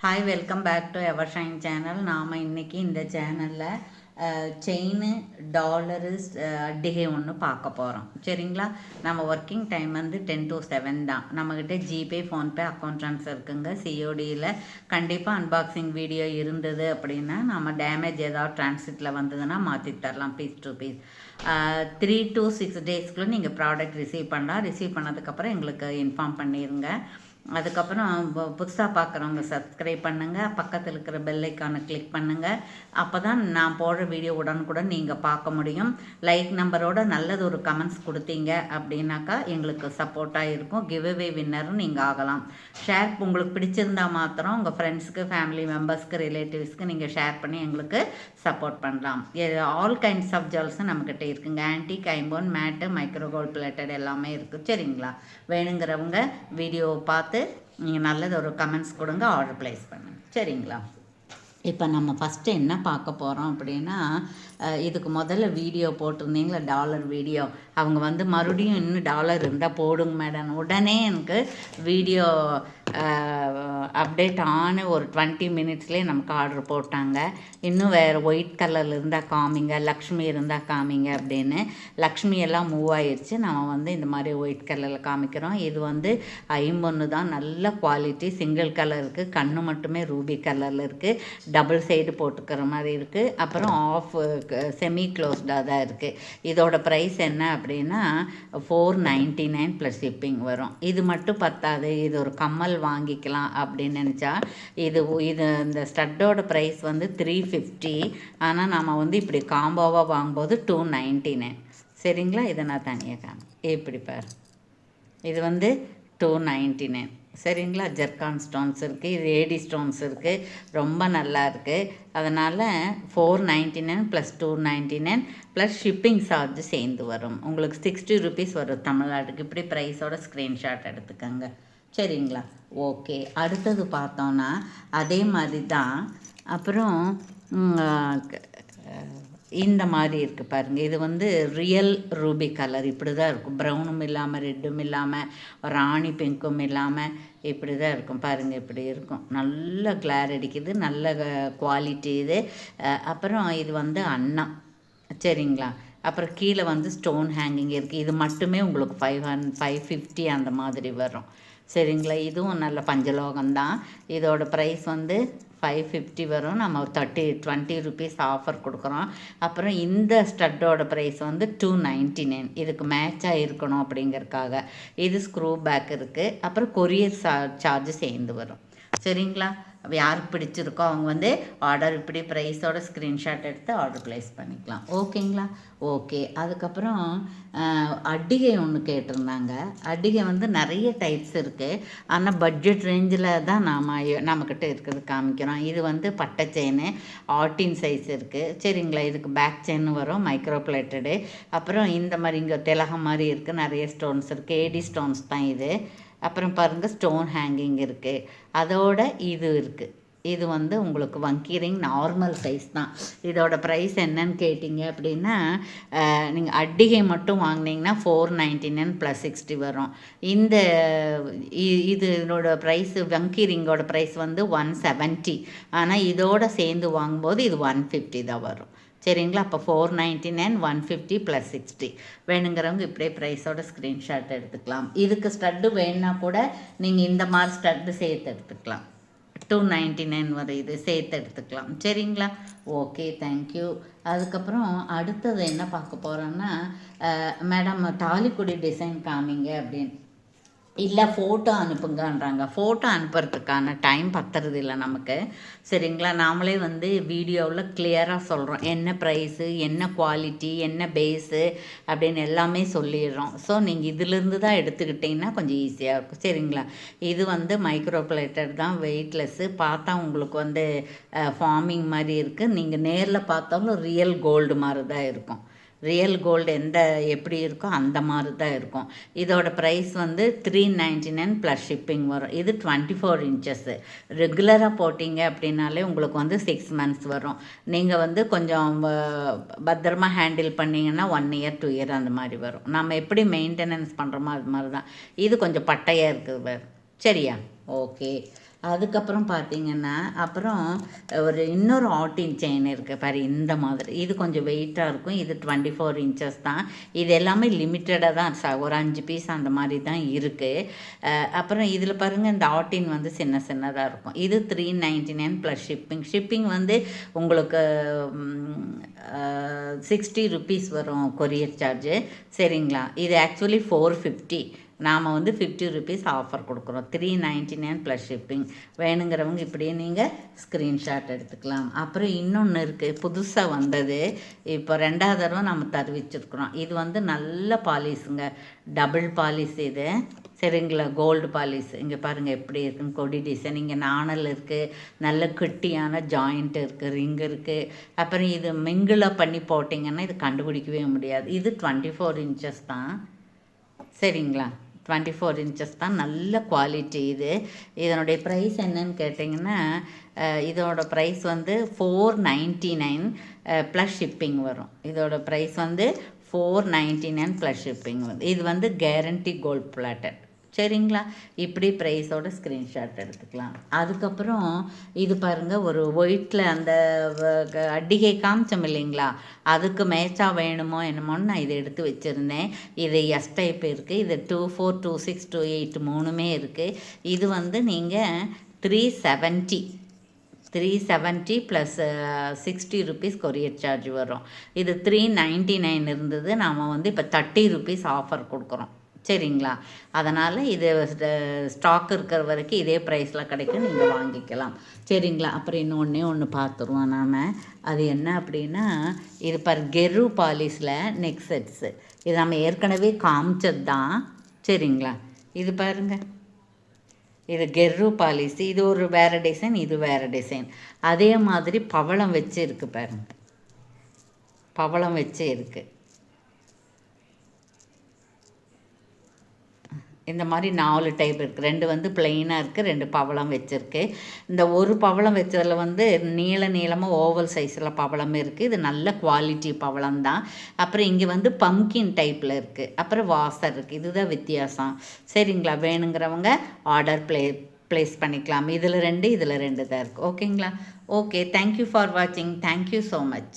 Hi, welcome back to Evershine channel. நாம் இன்றைக்கி இந்த சேனலில் செயின் டாலரு அட்டிகை ஒன்று பார்க்க போகிறோம். சரிங்களா? நம்ம ஒர்க்கிங் டைம் வந்து 10 to 7 தான். நம்மக்கிட்ட ஜிபே, ஃபோன்பே, அக்கௌண்ட் ட்ரான்ஸ்ஃபர் இருக்குங்க. சிஓடியில் கண்டிப்பாக அன்பாக்சிங் வீடியோ இருந்தது அப்படின்னா நம்ம டேமேஜ் ஏதாவது டிரான்சிட்டில் வந்ததுன்னா மாற்றி தரலாம் பீஸ் டு பீஸ். 3 to 6 டேஸ்க்குள்ளே நீங்கள் ப்ராடக்ட் ரிசீவ் பண்ணலாம். ரிசீவ் பண்ணதுக்கப்புறம் எங்களுக்கு இன்ஃபார்ம் பண்ணிடுங்க. அதுக்கப்புறம் புதுசாக பார்க்குறவங்க சப்ஸ்கிரைப் பண்ணுங்கள், பக்கத்தில் இருக்கிற பெல் ஐக்கானை கிளிக் பண்ணுங்கள். அப்போ தான் நான் போடுற வீடியோ உடனுக்குடன் நீங்கள் பார்க்க முடியும். லைக் நம்பரோட நல்லது ஒரு கமெண்ட்ஸ் கொடுத்தீங்க அப்படின்னாக்கா எங்களுக்கு சப்போர்ட்டாக இருக்கும். கிவ்அவே வின்னரும் நீங்கள் ஆகலாம். ஷேர் உங்களுக்கு பிடிச்சிருந்தா மாத்திரம் உங்கள் ஃப்ரெண்ட்ஸுக்கு, ஃபேமிலி மெம்பர்ஸ்க்கு, ரிலேட்டிவ்ஸ்க்கு நீங்கள் ஷேர் பண்ணி எங்களுக்கு சப்போர்ட் பண்ணலாம். ஆல் கைண்ட்ஸ் ஆஃப் ஜுவல்ஸும் நம்மக்கிட்ட இருக்குங்க. ஆன்டிக், ஐம்போன், மேட்டு, மைக்ரோ கோல்ட் பிளேட்டட் எல்லாமே இருக்குது. சரிங்களா? வேணுங்கிறவங்க வீடியோவை பார்த்து நீங்கள் நல்லது ஒரு கமெண்ட்ஸ் கொடுங்க, ஆர்டர் ப்ளேஸ் பண்ணுங்கள். சரிங்களா? இப்போ நம்ம ஃபஸ்ட்டு என்ன பார்க்க போகிறோம் அப்படின்னா, இதுக்கு முதல்ல வீடியோ போட்டிருந்தீங்களா, டாலர் வீடியோ. அவங்க வந்து மறுபடியும் இன்னும் டாலர் இருந்தால் போடுங்க மேடம். உடனே எனக்கு வீடியோ அப்டேட் ஆன ஒரு 20 மினிட்ஸ்லேயே நமக்கு ஆர்டர் போட்டாங்க. இன்னும் வேறு ஒயிட் கலரில் இருந்தால் காமிங்க, லக்ஷ்மி இருந்தால் காமிங்க அப்படின்னு. லக்ஷ்மி எல்லாம் மூவ் ஆயிடுச்சு. நம்ம வந்து இந்த மாதிரி ஒயிட் கலரில் காமிக்கிறோம். இது வந்து 51 தான். நல்ல குவாலிட்டி. சிங்கிள் கலர் இருக்குது. கண்ணு மட்டுமே ரூபி கலரில் இருக்குது. டபுள் சைடு போட்டுக்கிற மாதிரி இருக்குது. அப்புறம் ஆஃப் செமி க்ளோஸ்டாக தான் இருக்குது. இதோட ப்ரைஸ் என்ன அப்படின்னா 499 ப்ளஸ் ஷிப்பிங் வரும். இது மட்டும் பத்தாது. இது ஒரு கம்மல் வாங்கிக்கலாம் அப்படின்னு நினச்சா இது இந்த ஸ்டட்டோட ப்ரைஸ் வந்து 350. ஆனால் நம்ம வந்து இப்படி காம்போவாக வாங்கும்போது 299. சரிங்களா? இதை நான் தனியாக இப்படி பாரு. இது வந்து 299. சரிங்களா? ஜர்கான் ஸ்டோன்ஸ் இருக்குது. இது ஏடி ஸ்டோன்ஸ் இருக்குது. ரொம்ப நல்லா இருக்குது. அதனால் 499 ப்ளஸ் 299 ப்ளஸ் ஷிப்பிங் சார்ஜ் சேர்ந்து வரும். உங்களுக்கு 60 ருபீஸ் வரும் தமிழ்நாட்டுக்கு. இப்படி ப்ரைஸோட ஸ்க்ரீன்ஷாட் எடுத்துக்கோங்க. சரிங்களா? ஓகே. அடுத்தது பார்த்தோன்னா அதே மாதிரி தான். அப்புறம் இந்த மாதிரி இருக்குது பாருங்கள். இது வந்து ரியல் ரூபி கலர். இப்படி தான் இருக்கும். ப்ரௌனும் இல்லாமல், ரெட்டும் இல்லாமல், ராணி பிங்க்கும் இல்லாமல் இப்படி தான் இருக்கும் பாருங்கள். இப்படி இருக்கும். நல்ல கிளார் அடிக்குது. நல்ல குவாலிட்டி இது. அப்புறம் இது வந்து அன்னம். சரிங்களா? அப்புறம் கீழே வந்து ஸ்டோன் ஹேங்கிங் இருக்குது. இது மட்டுமே உங்களுக்கு 550 அந்த மாதிரி வரும். சரிங்களா? இதுவும் நல்ல பஞ்சலோகம்தான். இதோட ப்ரைஸ் வந்து 550 வரும். நம்ம 20 ருபீஸ் ஆஃபர் கொடுக்குறோம். அப்புறம் இந்த ஸ்டட்டோட ப்ரைஸ் வந்து 299. இதுக்கு மேட்சாக இருக்கணும் அப்படிங்கிறதுக்காக. இது ஸ்க்ரூ பேக் இருக்குது. அப்புறம் கொரியர் சார்ஜ் சேர்ந்து வரும். சரிங்களா? யாருக்கு பிடிச்சிருக்கோ அவங்க வந்து ஆர்டர் இப்படி ப்ரைஸோட ஸ்க்ரீன்ஷாட் எடுத்து ஆர்டர் ப்ளேஸ் பண்ணிக்கலாம். ஓகேங்களா? ஓகே. அதுக்கப்புறம் அட்டிகை ஒன்று கேட்டிருந்தாங்க. அட்டிகை வந்து நிறைய டைப்ஸ் இருக்குது. ஆனால் பட்ஜெட் ரேஞ்சில் தான் நம்மக்கிட்ட இருக்கிறது காமிக்கிறோம். இது வந்து பட்டை செயின் 18 சைஸ் இருக்குது. சரிங்களா? இதுக்கு பேக் செயின் வரும், மைக்ரோ பிளேட்டடு. அப்புறம் இந்த மாதிரி இங்கே திலகம் மாதிரி இருக்குது. நிறைய ஸ்டோன்ஸ் இருக்குது. ஏடி ஸ்டோன்ஸ் தான் இது. அப்புறம் பாருங்கள், ஸ்டோன் ஹேங்கிங் இருக்குது. அதோட இது இருக்குது. இது வந்து உங்களுக்கு வங்கி ரிங் நார்மல் சைஸ் தான். இதோட ப்ரைஸ் என்னன்னு கேட்டிங்க அப்படின்னா, நீங்கள் அட்டிகை மட்டும் வாங்கினீங்கன்னா 499 ப்ளஸ் 60 வரும். இதோட ப்ரைஸு வங்கி ரிங்கோட ப்ரைஸ் வந்து 170. ஆனால் இதோட சேர்ந்து வாங்கும்போது இது 150 தான் வரும். சரிங்களா? அப்போ 499, 150 ப்ளஸ் 60. வேணுங்கிறவங்க இப்படியே ப்ரைஸோட ஸ்க்ரீன்ஷாட் எடுத்துக்கலாம். இதுக்கு ஸ்டட்டு வேணுன்னா கூட நீங்கள் இந்த மாதிரி ஸ்டட்டு சேர்த்து எடுத்துக்கலாம். 299 வரை இது சேர்த்து எடுத்துக்கலாம். சரிங்களா? Okay, thank you. அதுக்கப்புறம் அடுத்தது என்ன பார்க்க போகிறோன்னா, மேடம் தாலிக்குடி டிசைன் காமிங்க அப்படின்னு. இல்லை, ஃபோட்டோ அனுப்புங்கன்றாங்க. ஃபோட்டோ அனுப்புறதுக்கான டைம் பத்துறது இல்லை நமக்கு. சரிங்களா? நாமளே வந்து வீடியோவில் கிளியராக சொல்கிறோம். என்ன ப்ரைஸு, என்ன குவாலிட்டி, என்ன பேஸு அப்படின்னு எல்லாமே சொல்லிடுறோம். ஸோ நீங்கள் இதிலேருந்து தான் எடுத்துக்கிட்டிங்கன்னா கொஞ்சம் ஈஸியாக இருக்கும். சரிங்களா? இது வந்து மைக்ரோ பிளேட்டட் தான், வெயிட்லெஸ்ஸு. பார்த்தா உங்களுக்கு வந்து ஃபார்மிங் மாதிரி இருக்குது. நீங்கள் நேரில் பார்த்தாலும் ரியல் கோல்டு மாதிரி தான் இருக்கும். ரியல் கோல்டு எப்படி இருக்கோ அந்த மாதிரி தான் இருக்கும். இதோட ப்ரைஸ் வந்து 399 ப்ளஸ் ஷிப்பிங் வரும். இது 24 இன்ச்சஸ்ஸு. ரெகுலராக போட்டிங்க அப்படின்னாலே உங்களுக்கு வந்து 6 மந்த்ஸ் வரும். நீங்கள் வந்து கொஞ்சம் பத்திரமா ஹேண்டில் பண்ணிங்கன்னா 1 இயர் 2 இயர் அந்த மாதிரி வரும். நம்ம எப்படி மெயின்டெனன்ஸ் பண்ணுறோமோ அது மாதிரி தான். இது கொஞ்சம் பட்டையாக இருக்குது வேறு. சரியா? ஓகே. அதுக்கப்புறம் பார்த்தீங்கன்னா அப்புறம் ஒரு இன்னொரு ஆட்டின் செயின் இருக்குது பாரு, இந்த மாதிரி. இது கொஞ்சம் வெயிட்டாக இருக்கும். இது 24 இன்ச்சஸ் தான். இது எல்லாமே லிமிட்டடாக தான் ஒரு 5 பீஸ் அந்த மாதிரி தான் இருக்குது. அப்புறம் இதில் பாருங்கள், இந்த ஆட்டின் வந்து சின்ன சின்னதாக இருக்கும். இது 399 ப்ளஸ் ஷிப்பிங். ஷிப்பிங் வந்து உங்களுக்கு 60 ருபீஸ் வரும் கொரியர் சார்ஜு. சரிங்களா? இது ஆக்சுவலி 450. நாம் வந்து 50 ருபீஸ் ஆஃபர் கொடுக்குறோம். 399 ப்ளஸ் ஷிப்பிங். வேணுங்கிறவங்க இப்படியே நீங்கள் ஸ்க்ரீன்ஷாட் எடுத்துக்கலாம். அப்புறம் இன்னொன்று இருக்குது, புதுசாக வந்தது. இப்போ 2வது தடவை நம்ம தருவிச்சிருக்கிறோம். இது வந்து நல்ல பாலிஸுங்க, டபுள் பாலிஸ் இது. சரிங்களா? கோல்டு பாலிஸ். இங்கே பாருங்கள் எப்படி இருக்குன்னு, கொடி டிசைன். இங்கே நாணல் இருக்குது, நல்ல கெட்டியான ஜாயிண்ட் இருக்குது, ரிங் இருக்குது. அப்புறம் இது மிங்கிளாக பண்ணி போட்டிங்கன்னா இது கண்டுபிடிக்கவே முடியாது. இது 24 இன்ச்சஸ் தான். சரிங்களா? 24 இன்ச்சஸ் தான், நல்ல குவாலிட்டி இது. இதனுடைய ப்ரைஸ் என்னன்னு கேட்டிங்கன்னா, இதோட ப்ரைஸ் வந்து 499 ப்ளஸ் ஷிப்பிங் வரும். இதோட ப்ரைஸ் வந்து 499 ப்ளஸ் ஷிப்பிங் வந்து. இது வந்து கேரண்டி கோல்ட் பிளாட்டட். சரிங்களா? இப்படி ப்ரைஸோட ஸ்க்ரீன்ஷாட் எடுத்துக்கலாம். அதுக்கப்புறம் இது பாருங்கள், ஒரு ஒயிட்டில் அந்த அடிகை காமிச்சோம் இல்லைங்களா, அதுக்கு மேட்சாக வேணுமோ என்னமோன்னு நான் இதை எடுத்து வச்சுருந்தேன். இது எஸ் டைப் இருக்குது. இது 24, 26, 28 3மே இருக்குது. இது வந்து நீங்கள் 370 ப்ளஸ் 60 ருபீஸ் கொரியர் சார்ஜ் வரும். இது 399 இருந்தது. நாம் வந்து இப்போ 30 ருபீஸ் ஆஃபர் கொடுக்குறோம். சரிங்களா? அதனால் இது ஸ்டாக் இருக்கிற வரைக்கும் இதே ப்ரைஸில் கிடைக்கும், நீங்கள் வாங்கிக்கலாம். சரிங்களா? அப்புறம் இன்னொன்று ஒன்று பார்த்துருவோம் நாம். அது என்ன அப்படின்னா, இது கெரு பாலிஸில் நெக் செட்ஸு. இது நம்ம ஏற்கனவே காமிச்சது தான். சரிங்களா? இது பாருங்கள், இது கெரு பாலிஸ். இது ஒரு வேறு டிசைன், இது வேறு டிசைன். அதே மாதிரி பவளம் வச்சு இருக்குது பாருங்கள், பவளம் வச்சு இருக்குது. இந்த மாதிரி 4 டைப் இருக்குது. 2 வந்து பிளெயினாக இருக்குது, 2 பவளம் வச்சுருக்கு. இந்த ஒரு பவளம் வச்சதில் வந்து நீளமாக ஓவல் சைஸில் பவளம் இருக்குது. இது நல்ல குவாலிட்டி பவளம் தான். அப்புறம் இங்கே வந்து பம்கின் டைப்பில் இருக்குது. அப்புறம் வாசர் இருக்குது. இதுதான் வித்தியாசம். சரிங்களா? வேணுங்கிறவங்க ஆர்டர் ப்ளேஸ் பண்ணிக்கலாம். இதில் 2 தான் இருக்குது. ஓகேங்களா? ஓகே, தேங்க்யூ ஃபார் வாட்சிங். Thank you so much.